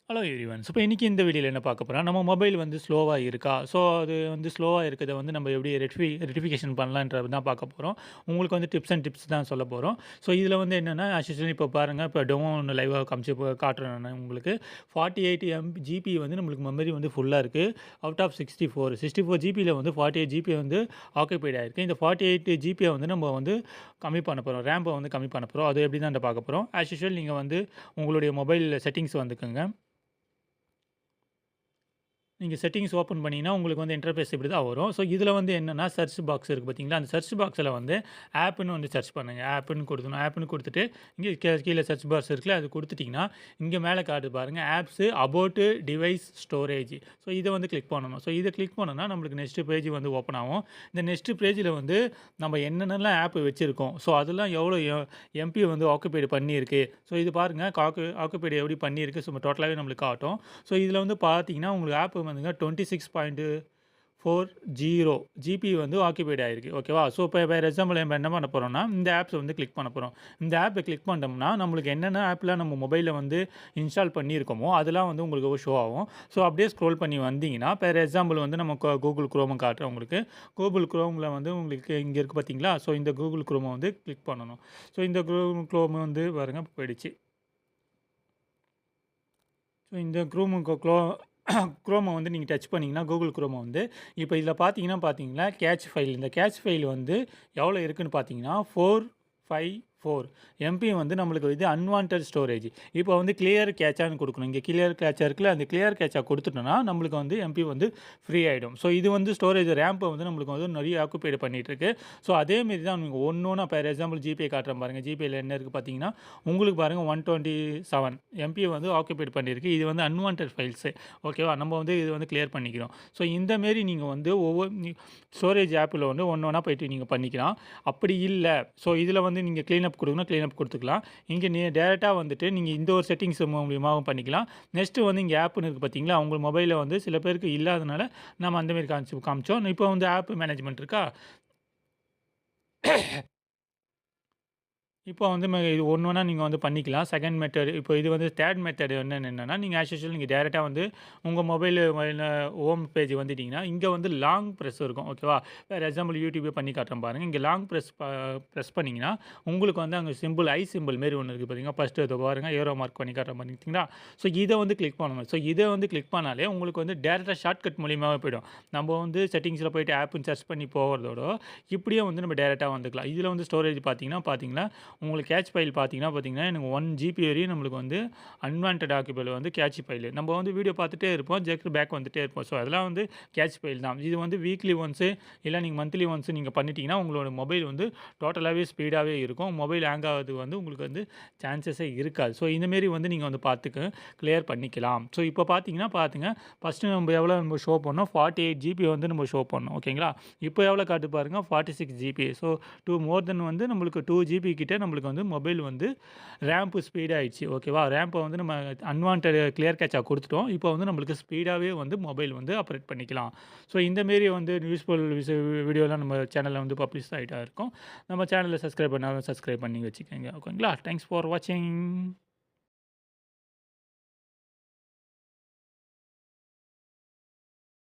Hello everyone. So இப்போ இன்னைக்கு இந்த வீடியோல என்ன பார்க்க போறோம், நம்ம மொபைல் வந்து ஸ்லோவா இருக்கா? ஸோ அது வந்து ஸ்லோவா இருக்கத வந்து நம்ம எப்படி ரெக்டிஃபிகேஷன் பண்ணலான்றது தான் பார்க்க போறோம். உங்களுக்கு வந்து டிப்ஸ் அண்ட் டிப்ஸ் தான் சொல்ல போறோம். ஸோ இதில வந்து என்னன்னா, ஆஸ் யூசுவல் இப்போ பாருங்க, இப்போ டெமோ ஒண்ணு லைவா காமிச்சு காட்டுறேன் நானு உங்களுக்கு. 48 ஜிபி வந்து நம்மளுக்கு மெமரி வந்து ஃபுல்லா இருக்கு. Out of 64. 64 ஜிபில வந்து 48 ஜிபி வந்து ஆக்குபைட் ஆயிருக்கு. இந்த 48 ஜிபிய வந்து நம்ம வந்து கம்மி பண்ண போறோம். ரேம்ப வந்து கம்மி பண்ண போறோம். அது எப்படின்னு பார்க்க போறோம். ஆஸ் யூசுவல் நீங்க வந்து உங்களுடைய மொபைல் செட்டிங்ஸ் வந்துக்கங்க. நீங்க செட்டிங்ஸ் ஓப்பன் பண்ணீங்கன்னா, உங்களுக்கு வந்து இன்டர்ஃபேஸ் இப்படி தான் வரும். ஸோ இதில வந்து என்னன்னா, சர்ச் பாக்ஸ் இருக்கு பார்த்தீங்களா? அந்த சர்ச் பாக்ஸ்ல வந்து ஆப்ன்னு வந்து சர்ச் பண்ணுங்க. ஆப்ன்னு குடுக்கணும். ஆப்ன்னு குடுத்துட்டு, இங்க கீழ சர்ச் பாக்ஸ் இருக்குல்ல, அது குடுத்துட்டீங்கன்னா, இங்க மேல காட்டுது பாருங்க. Apps about device storage. So இத வந்து கிளிக் பண்ணணும். ஸோ இத கிளிக் பண்ணோம்னா, நம்மளுக்கு நெக்ஸ்ட் பேஜ் வந்து ஓப்பன் ஆகும். இந்த நெக்ஸ்ட் பேஜ்ல வந்து நம்ம என்னென்னலாம் ஆப் வச்சிருக்கோம். ஸோ அதெல்லாம் எவ்வளோ எம்பி வந்து ஆக்குபைடு பண்ணியிருக்கு. ஸோ இது பாருங்க, ஆக்குபைடு எப்படி பண்ணியிருக்கு. ஸோ டோட்டலாவே நம்மளுக்கு காட்டும். ஸோ இதில வந்து பார்த்தீங்கன்னா, உங்களுக்கு ஆப் வந்துங்க 26.40 ஜிபி வந்து ஆக்கிபைட் ஆயிருக்கு. ஓகேவா? ஸோ இப்போ ஃபார் எக்ஸாம்பிள் நம்ம என்ன பண்ண போறோம்னா, இந்த ஆப்ஸ வந்து கிளிக் பண்ண போறோம். இந்த ஆப்ப கிளிக் பண்ணிட்டோம்னா, நம்மளுக்கு என்னென்ன ஆப்லாம் நம்ம மொபைல்ல வந்து இன்ஸ்டால் பண்ணியிருக்கோமோ, அதெல்லாம் வந்து உங்களுக்கு ஷோ ஆகும். ஸோ அப்படியே ஸ்க்ரோல் பண்ணி வந்தீங்கன்னா, ஃபார் எக்ஸாம்பிள் வந்து நம்ம கூகுள் குரோம காட்டுறேன் உங்களுக்கு. கூகுள் குரோம்ல வந்து உங்களுக்கு இங்க இருக்கு பார்த்தீங்களா? ஸோ இந்த கூகுள் குரோம வந்து கிளிக் பண்ணணும். ஸோ இந்த கூகுள் குரோம் வந்து பாருங்க போயிடுச்சு. ஸோ இந்த குரோம வந்து நீங்க டச் பண்ணீங்கன்னா, கூகுள் குரோம வந்து இப்ப இதில பார்த்தீங்கன்னா, கேட்ச் ஃபைல். இந்த கேட்ச் ஃபைல் வந்து எவ்வளோ இருக்குன்னு பார்த்தீங்கன்னா, 454 எம்பி வந்து நம்மளுக்கு இது அன்வான்டட் ஸ்டோரேஜ். இப்போ வந்து கிளியர் கேட்சான்னு குடுக்கணும். இங்க கிளியர் கேட்சா இருக்குல்ல, அந்த கிளியர் கேட்சா குடுத்துட்டோம்னா, நம்மளுக்கு வந்து எம்பி வந்து ஃப்ரீ ஆயிடும். ஸோ இது வந்து ஸ்டோரேஜ் ரேம்ப வந்து நம்மளுக்கு வந்து நெறைய ஆக்குபைடு பண்ணிட்டு இருக்கு. ஸோ அதே மாரி தான் நீங்க ஒண்ணொண்ணா ஃபார் எக்ஸாம்பிள் ஜிபே காட்டுறேன் பாருங்க. ஜிபேல என்ன இருக்கு பார்த்தீங்கன்னா, உங்களுக்கு பாருங்க 127 எம்பி வந்து ஆக்குபைட் பண்ணியிருக்கு. இது வந்து அன்வான்டட் ஃபைல்ஸு. ஓகேவா? நம்ம வந்து இது வந்து கிளியர் பண்ணிக்கிறோம். ஸோ இந்த மாரி நீங்க வந்து ஸ்டோரேஜ் ஆப்ல வந்து ஒண்ணா போயிட்டு நீங்க பண்ணிக்கலாம். அப்படி இல்ல, ஸோ இதில வந்து நீங்க கிளீன் அப் குடுக்கணும்னா, கிளீன் அப் குடுத்துக்கலாம். இங்க டைரக்ட்டா வந்துட்டு நீங்க இந்த ஒரு செட்டிங்ஸ் மூலியமாவும் பண்ணிக்கலாம். நெக்ஸ்ட் வந்து இங்க ஆப்ன்னு இருக்கு பார்த்தீங்களா? உங்க மொபைல்ல வந்து சில பேருக்கு இல்லாதனால நம்ம அந்த மாரி காமிச்சோம். இப்போ வந்து ஆப் மேனேஜ்மென்ட் இருக்கா? இப்போ வந்து இது ஒண்ணா நீங்க வந்து பண்ணிக்கலாம். செகண்ட் மெத்தட் இப்போ இது வந்து 3 மெத்தட் என்னன்னா, நீங்க ஆஸ் யூசுவல் நீங்க டைரக்ட்டா வந்து உங்க மொபைல் ஹோம் பேஜ் வந்துட்டீங்கன்னா, இங்க வந்து லாங் பிரஸ் இருக்கும். ஓகேவா? ஃபார் எக்ஸாம்பிள் யூடியூபே பண்ணி காட்டுறேன் பாருங்க. இங்க லாங் பிரஸ் பண்ணீங்கன்னா, உங்களுக்கு வந்து அங்க சிம்பிள் ஐ சிம்பிள் மாரி ஒண்ணு இருக்கு பார்த்தீங்களா? ஃபர்ஸ்ட் இதோ பாருங்க ஏரோ மார்க் பண்ணி காட்டுறேன் பார்த்தீங்களா? ஸோ இத வந்து கிளிக் பண்ணணும். ஸோ இத வந்து கிளிக் பண்ணாலே உங்களுக்கு வந்து டைரக்ட்டா ஷார்ட்கட் மூலியமாவே போயிடும். நம்ம வந்து செட்டிங்ஸ்ல போயிட்டு ஆப்ன்னு சர்ச் பண்ணி போறதோட, இப்படியே வந்து நம்ம டைரக்ட்டா வந்துக்கலாம். இதுல வந்து ஸ்டோரேஜ் பார்த்தீங்கன்னா உங்களுக்கு கேட்ச் ஃபைல் பார்த்தீங்கன்னா, எனக்கு 1 ஜிபி வரையும் நம்மளுக்கு வந்து அன்வான்டட் ஆக்குபைல வந்து கேட்ச் ஃபைல். நம்ம வந்து வீடியோ பார்த்துட்டே இருப்போம். ஜஸ்ட் பேக் வந்துட்டே இருப்போம். ஸோ அதெல்லாம் வந்து கேட்ச் ஃபைல் தான். இது வந்து வீக்லி ஒன்ஸ் இல்ல நீங்க மந்த்லி ஒன்ஸ் நீங்க பண்ணிட்டீங்கன்னா, உங்களோட மொபைல் வந்து டோட்டலாவே ஸ்பீடாவே இருக்கும். மொபைல் ஹேங் ஆகுறதுக்கு வந்து உங்களுக்கு வந்து சான்சஸே இருக்காது. ஸோ இந்த மாரி வந்து நீங்க வந்து கிளியர் பண்ணிக்கலாம். ஸோ இப்போ பார்த்தீங்கன்னா ஃபர்ஸ்ட்டு நம்ம ஷோ பண்ணோம். 48 ஜிபி வந்து நம்ம ஷோ பண்ணோம். ஓகேங்களா? இப்போ எவ்வளோ காட்டுது பாருங்க 46 ஜிபி. ஸோ மோர் தென் வந்து நம்மளுக்கு 2 ஜிபி கிட்ட நம்மளுக்கு வந்து மொபைல் வந்து ரேம்ப் ஸ்பீட் ஆயிடுச்சு. ஓகேவா? ரேம்ப வந்து நம்ம அன்வான்டட் கிளியர் கேட்ச்சா குடுத்துட்டோம். இப்போ வந்து நம்மளுக்கு ஸ்பீடாவே வந்து மொபைல் வந்து ஆப்பரேட் பண்ணிக்கலாம். ஸோ இந்த மாரி வந்து யூஸ்ஃபுல் வீடியோலாம் நம்ம சேனல்ல வந்து பப்ளிஷ் ஆயிட்டா இருக்கும். நம்ம சேனல சப்ஸ்கிரைப் பண்ணாதவங்க சப்ஸ்கிரைப் பண்ணி வச்சுக்கங்க. ஓகேங்களா? தேங்க்ஸ் ஃபார் வாட்சிங்.